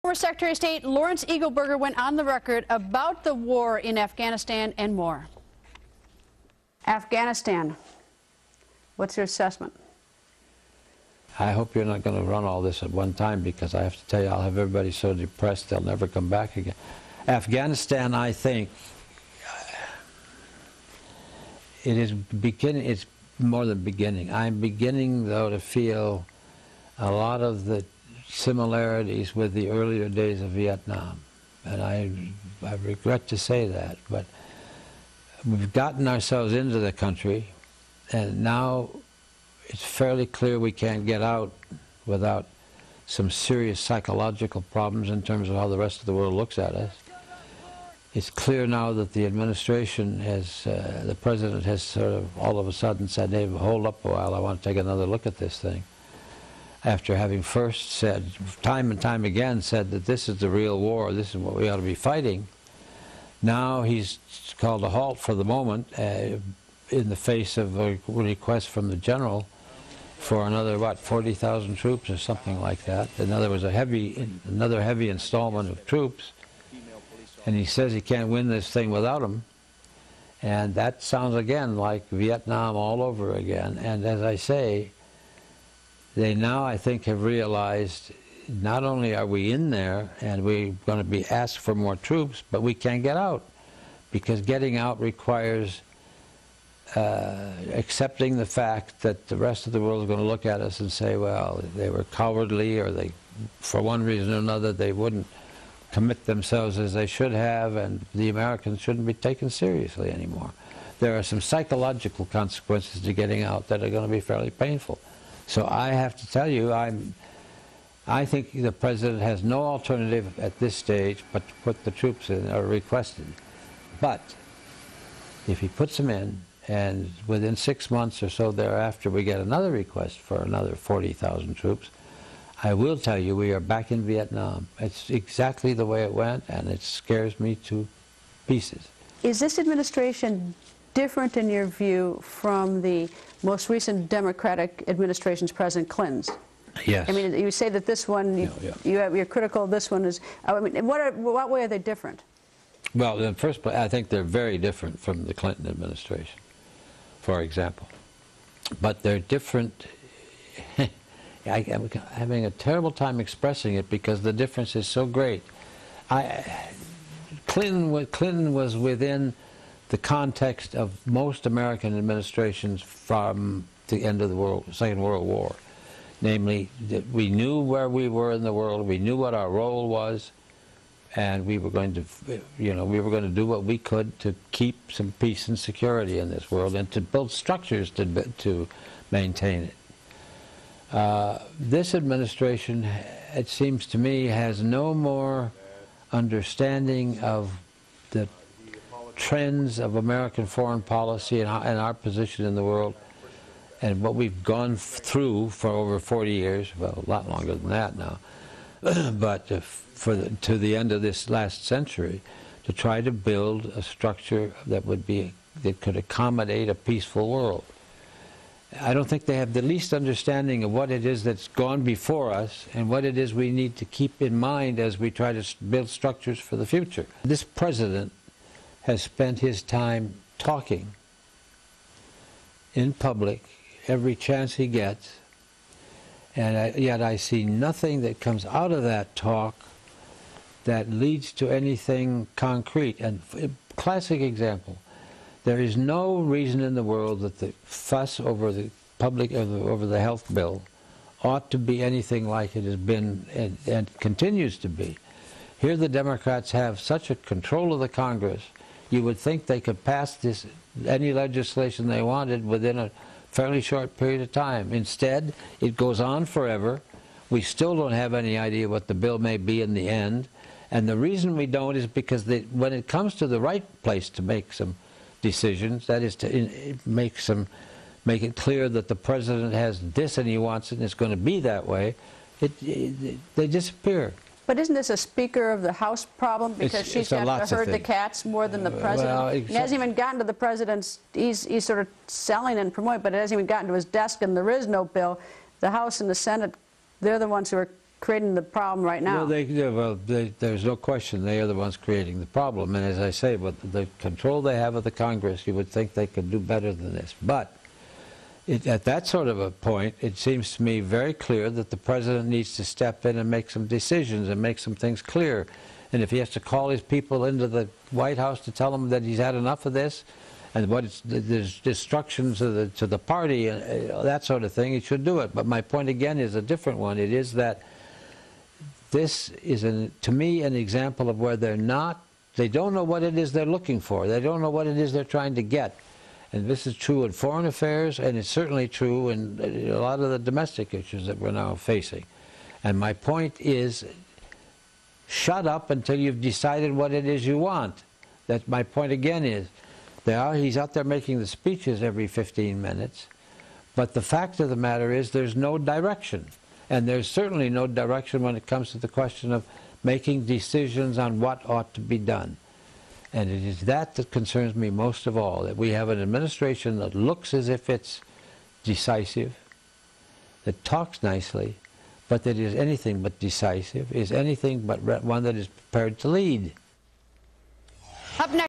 Former Secretary of State Lawrence Eagleburger went on the record about the war in Afghanistan and more. Afghanistan, what's your assessment? I hope you're not going to run all this at one time, because I have to tell you, I'll have everybody so depressed they'll never come back again. Afghanistan, I think, it's more than beginning. I'm beginning, though, to feel a lot of the similarities with the earlier days of Vietnam. And I regret to say that, but we've gotten ourselves into the country, and now it's fairly clear we can't get out without some serious psychological problems in terms of how the rest of the world looks at us. It's clear now that the administration has, the president has sort of all of a sudden said, hey, hold up a while, I want to take another look at this thing. After having first said, time and time again, said that this is the real war, this is what we ought to be fighting. Now he's called a halt for the moment in the face of a request from the general for another, what, 40,000 troops or something like that. In other words, another heavy installment of troops. And he says he can't win this thing without them. And that sounds again like Vietnam all over again. And as I say, they now, I think, have realized not only are we in there and we're going to be asked for more troops, but we can't get out, because getting out requires accepting the fact that the rest of the world is going to look at us and say, well, they were cowardly, or they, for one reason or another, they wouldn't commit themselves as they should have, and the Americans shouldn't be taken seriously anymore. There are some psychological consequences to getting out that are going to be fairly painful. So I have to tell you, I think the president has no alternative at this stage but to put the troops in, or requested. But if he puts them in, and within 6 months or so thereafter we get another request for another 40,000 troops, I will tell you we are back in Vietnam. It's exactly the way it went, and it scares me to pieces. Is this administration different in your view from the most recent Democratic administration's, President Clinton's? Yes. I mean, you say that this one, you're critical of this one. I mean, what way are they different? Well, in the first place, I think they're very different from the Clinton administration, for example. But they're different. I'm having a terrible time expressing it because the difference is so great. Clinton was within the context of most American administrations from the end of the Second World War. Namely, that we knew where we were in the world, we knew what our role was, and we were going to, we were going to do what we could to keep some peace and security in this world, and to build structures to maintain it. This administration, it seems to me, has no more understanding of the trends of American foreign policy and our position in the world, and what we've gone through for over 40 years, well, a lot longer than that now, but to the end of this last century, to try to build a structure that could accommodate a peaceful world. I don't think they have the least understanding of what it is that's gone before us and what it is we need to keep in mind as we try to build structures for the future. This president has spent his time talking in public every chance he gets, and yet I see nothing that comes out of that talk that leads to anything concrete. And classic example, there is no reason in the world that the fuss over the over the health bill ought to be anything like it has been and continues to be. Here the Democrats have such a control of the Congress, you would think they could pass any legislation they wanted within a fairly short period of time. Instead, it goes on forever. We still don't have any idea what the bill may be in the end. And the reason we don't is because when it comes to the right place to make some decisions, that is to make it clear that the president has this and he wants it and it's going to be that way, they disappear. But isn't this a Speaker of the House problem? Because she's got to herd the cats more than the president. Well, it hasn't even gotten to the president's, he's sort of selling and promoting, but it hasn't even gotten to his desk, and there is no bill. The House and the Senate, they're the ones who are creating the problem right now. Well, there's no question they are the ones creating the problem. And as I say, with the control they have of the Congress, you would think they could do better than this. But at that sort of a point, it seems to me very clear that the president needs to step in and make some decisions and make some things clear. And if he has to call his people into the White House to tell them that he's had enough of this, and there's destruction to the party, that sort of thing, he should do it. But my point again is a different one. It is that this is, to me, an example of where they don't know what it is they're looking for. They don't know what it is they're trying to get. And this is true in foreign affairs, and it's certainly true in a lot of the domestic issues that we're now facing. And my point is, shut up until you've decided what it is you want. That my point again is, he's out there making the speeches every 15 minutes, but the fact of the matter is there's no direction. And there's certainly no direction when it comes to the question of making decisions on what ought to be done. And it is that concerns me most of all, that we have an administration that looks as if it's decisive, that talks nicely, but that is anything but decisive, is anything but one that is prepared to lead. Up next.